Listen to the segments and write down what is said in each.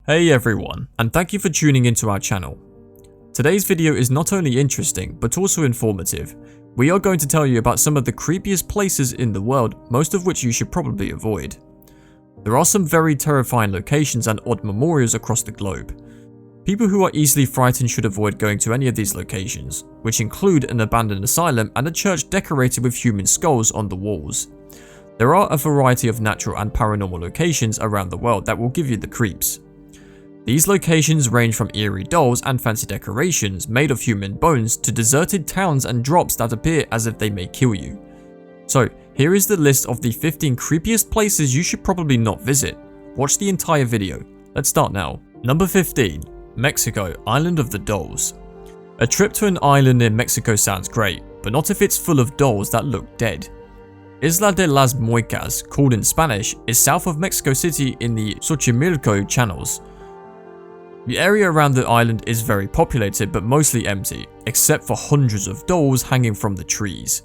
Hey everyone, and thank you for tuning into our channel. Today's video is not only interesting, but also informative. We are going to tell you about some of the creepiest places in the world, most of which you should probably avoid. There are some very terrifying locations and odd memorials across the globe. People who are easily frightened should avoid going to any of these locations, which include an abandoned asylum and a church decorated with human skulls on the walls. There are a variety of natural and paranormal locations around the world that will give you the creeps. These locations range from eerie dolls and fancy decorations made of human bones to deserted towns and drops that appear as if they may kill you. So, here is the list of the 15 creepiest places you should probably not visit. Watch the entire video. Let's start now. Number 15. Mexico, Island of the Dolls. A trip to an island in Mexico sounds great, but not if it's full of dolls that look dead. Isla de las Muecas, called in Spanish, is south of Mexico City in the Xochimilco channels. The area around the island is very populated but mostly empty, except for hundreds of dolls hanging from the trees.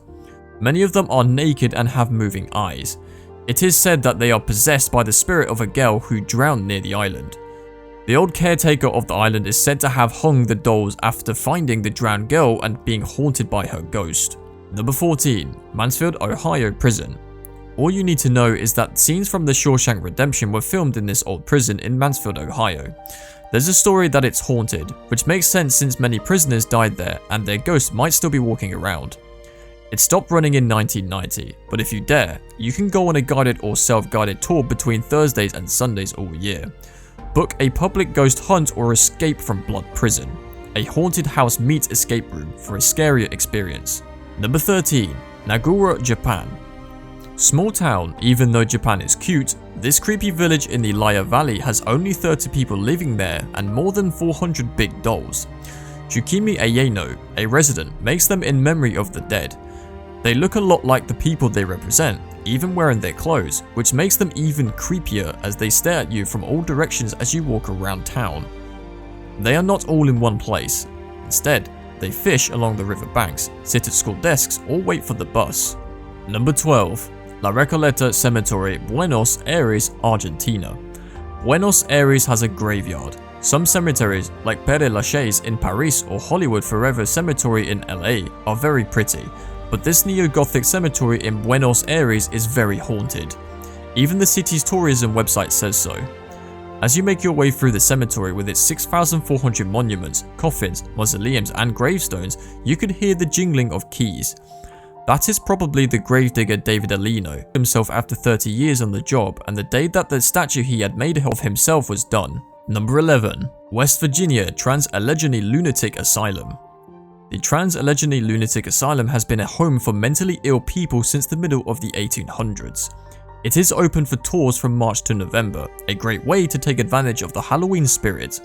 Many of them are naked and have moving eyes. It is said that they are possessed by the spirit of a girl who drowned near the island. The old caretaker of the island is said to have hung the dolls after finding the drowned girl and being haunted by her ghost. Number 14. Mansfield, Ohio Prison. All you need to know is that scenes from The Shawshank Redemption were filmed in this old prison in Mansfield, Ohio. There's a story that it's haunted, which makes sense since many prisoners died there and their ghosts might still be walking around. It stopped running in 1990, but if you dare, you can go on a guided or self-guided tour between Thursdays and Sundays all year. Book a public ghost hunt or escape from Blood Prison, a haunted house meets escape room for a scarier experience. Number 13. Nagura, Japan. Small town, even though Japan is cute, this creepy village in the Laya Valley has only 30 people living there and more than 400 big dolls. Tsukimi Ayeno, a resident, makes them in memory of the dead. They look a lot like the people they represent, even wearing their clothes, which makes them even creepier as they stare at you from all directions as you walk around town. They are not all in one place. Instead, they fish along the river banks, sit at school desks, or wait for the bus. Number 12. La Recoleta Cemetery, Buenos Aires, Argentina. Buenos Aires has a graveyard. Some cemeteries, like Père Lachaise in Paris or Hollywood Forever Cemetery in LA, are very pretty, but this neo-Gothic cemetery in Buenos Aires is very haunted. Even the city's tourism website says so. As you make your way through the cemetery with its 6,400 monuments, coffins, mausoleums, and gravestones, you could hear the jingling of keys. That is probably the gravedigger David Alino himself after 30 years on the job and the day that the statue he had made of himself was done. Number 11. West Virginia Trans-Allegheny Lunatic Asylum. The Trans-Allegheny Lunatic Asylum has been a home for mentally ill people since the middle of the 1800s. It is open for tours from March to November, a great way to take advantage of the Halloween spirit.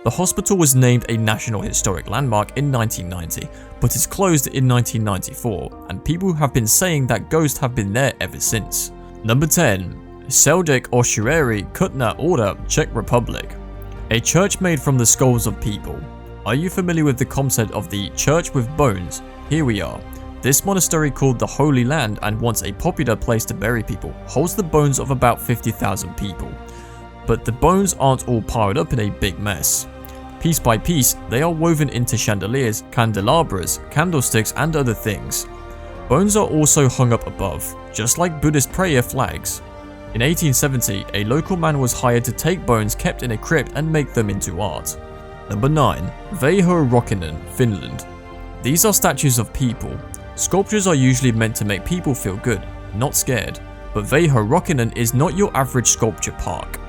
The hospital was named a National Historic Landmark in 1990, but is closed in 1994, and people have been saying that ghosts have been there ever since. Number 10. Seldek Oshueri Kutna Orda, Czech Republic. A church made from the skulls of people. Are you familiar with the concept of the church with bones? Here we are. This monastery, called the Holy Land and once a popular place to bury people, holds the bones of about 50,000 people. But the bones aren't all piled up in a big mess. Piece by piece, they are woven into chandeliers, candelabras, candlesticks, and other things. Bones are also hung up above, just like Buddhist prayer flags. In 1870, a local man was hired to take bones kept in a crypt and make them into art. Number 9. Veiho Rockinen, Finland. These are statues of people. Sculptures are usually meant to make people feel good, not scared. But Veiho Rockinen is not your average sculpture park.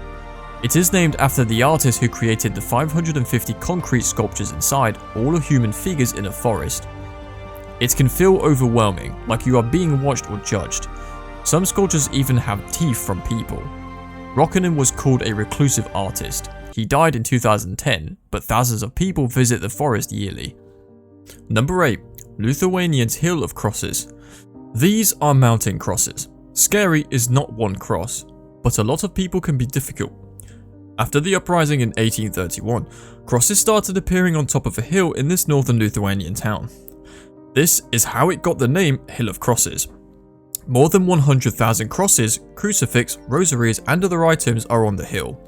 It is named after the artist who created the 550 concrete sculptures inside, all are human figures in a forest. It can feel overwhelming, like you are being watched or judged. Some sculptures even have teeth from people. Rockinen was called a reclusive artist. He died in 2010, but thousands of people visit the forest yearly. Number 8. Lithuanian's Hill of Crosses. These are mountain crosses. Scary is not one cross, but a lot of people can be difficult. After the uprising in 1831, crosses started appearing on top of a hill in this northern Lithuanian town. This is how it got the name Hill of Crosses. More than 100,000 crosses, crucifix, rosaries, and other items are on the hill.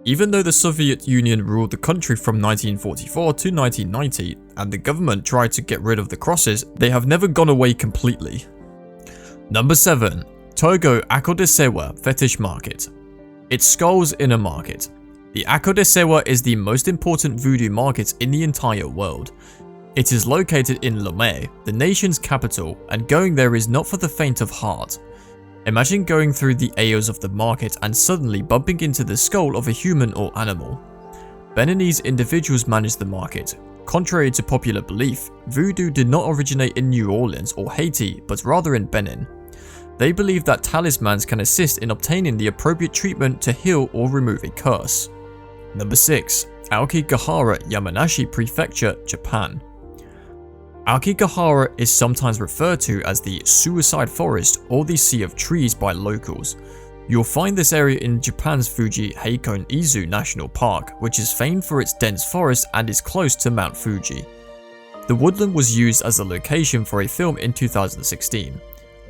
Even though the Soviet Union ruled the country from 1944 to 1990 and the government tried to get rid of the crosses, they have never gone away completely. Number 7. Togo Akodesewa Fetish Market. It's skulls in a market. The Akodesewa is the most important voodoo market in the entire world. It is located in Lomé, the nation's capital, and going there is not for the faint of heart. Imagine going through the aisles of the market and suddenly bumping into the skull of a human or animal. Beninese individuals manage the market. Contrary to popular belief, voodoo did not originate in New Orleans or Haiti, but rather in Benin. They believe that talismans can assist in obtaining the appropriate treatment to heal or remove a curse. Number 6. Aokigahara, Yamanashi Prefecture, Japan. Aokigahara is sometimes referred to as the Suicide Forest or the Sea of Trees by locals. You'll find this area in Japan's Fuji Heikon-Izu National Park, which is famed for its dense forest and is close to Mount Fuji. The woodland was used as a location for a film in 2016.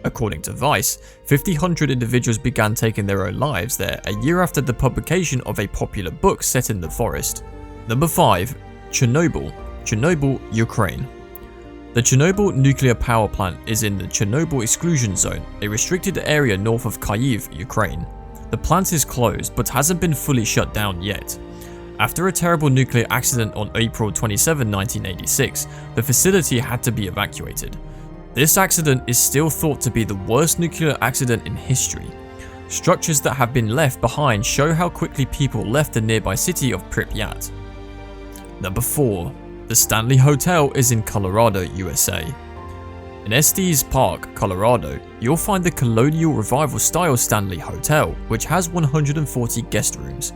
According to Vice, 5,000 individuals began taking their own lives there a year after the publication of a popular book set in the forest. Number 5. Chernobyl, Ukraine. The Chernobyl nuclear power plant is in the Chernobyl exclusion zone, a restricted area north of Kyiv, Ukraine. The plant is closed but hasn't been fully shut down yet. After a terrible nuclear accident on April 27, 1986, the facility had to be evacuated. This accident is still thought to be the worst nuclear accident in history. Structures that have been left behind show how quickly people left the nearby city of Pripyat. Number 4. The Stanley Hotel is in Colorado, USA. In Estes Park, Colorado, you'll find the colonial revival style Stanley Hotel, which has 140 guest rooms.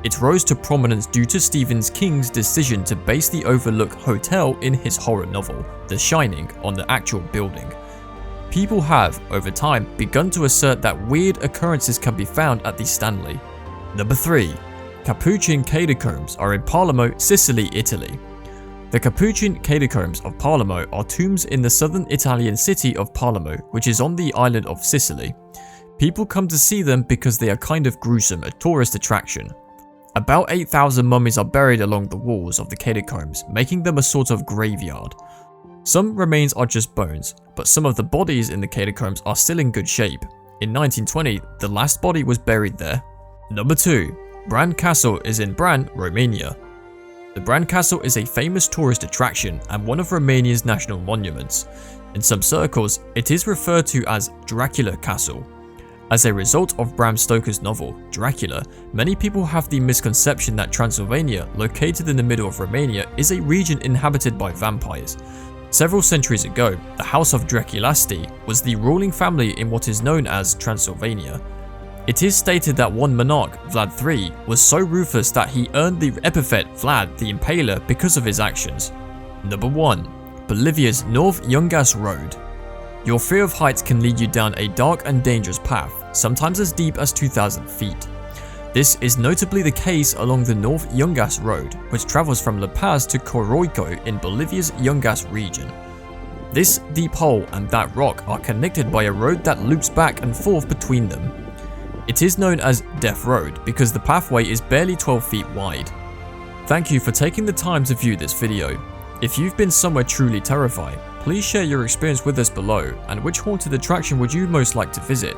It rose to prominence due to Stephen King's decision to base the Overlook Hotel in his horror novel, The Shining, on the actual building. People have, over time, begun to assert that weird occurrences can be found at the Stanley. Number 3. Capuchin Catacombs are in Palermo, Sicily, Italy. The Capuchin Catacombs of Palermo are tombs in the southern Italian city of Palermo, which is on the island of Sicily. People come to see them because they are kind of gruesome, a tourist attraction. About 8,000 mummies are buried along the walls of the catacombs, making them a sort of graveyard. Some remains are just bones, but some of the bodies in the catacombs are still in good shape. In 1920, the last body was buried there. Number 2. Bran Castle is in Bran, Romania. The Bran Castle is a famous tourist attraction and one of Romania's national monuments. In some circles, it is referred to as Dracula Castle. As a result of Bram Stoker's novel, Dracula, many people have the misconception that Transylvania, located in the middle of Romania, is a region inhabited by vampires. Several centuries ago, the House of Draculasti was the ruling family in what is known as Transylvania. It is stated that one monarch, Vlad III, was so ruthless that he earned the epithet Vlad the Impaler because of his actions. Number 1. Bolivia's North Yungas Road. Your fear of heights can lead you down a dark and dangerous path, sometimes as deep as 2,000 feet. This is notably the case along the North Yungas Road, which travels from La Paz to Coroico in Bolivia's Yungas region. This deep hole and that rock are connected by a road that loops back and forth between them. It is known as Death Road because the pathway is barely 12 feet wide. Thank you for taking the time to view this video. If you've been somewhere truly terrifying, please share your experience with us below, and which haunted attraction would you most like to visit?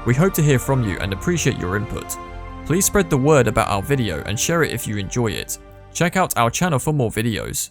We hope to hear from you and appreciate your input. Please spread the word about our video and share it if you enjoy it. Check out our channel for more videos.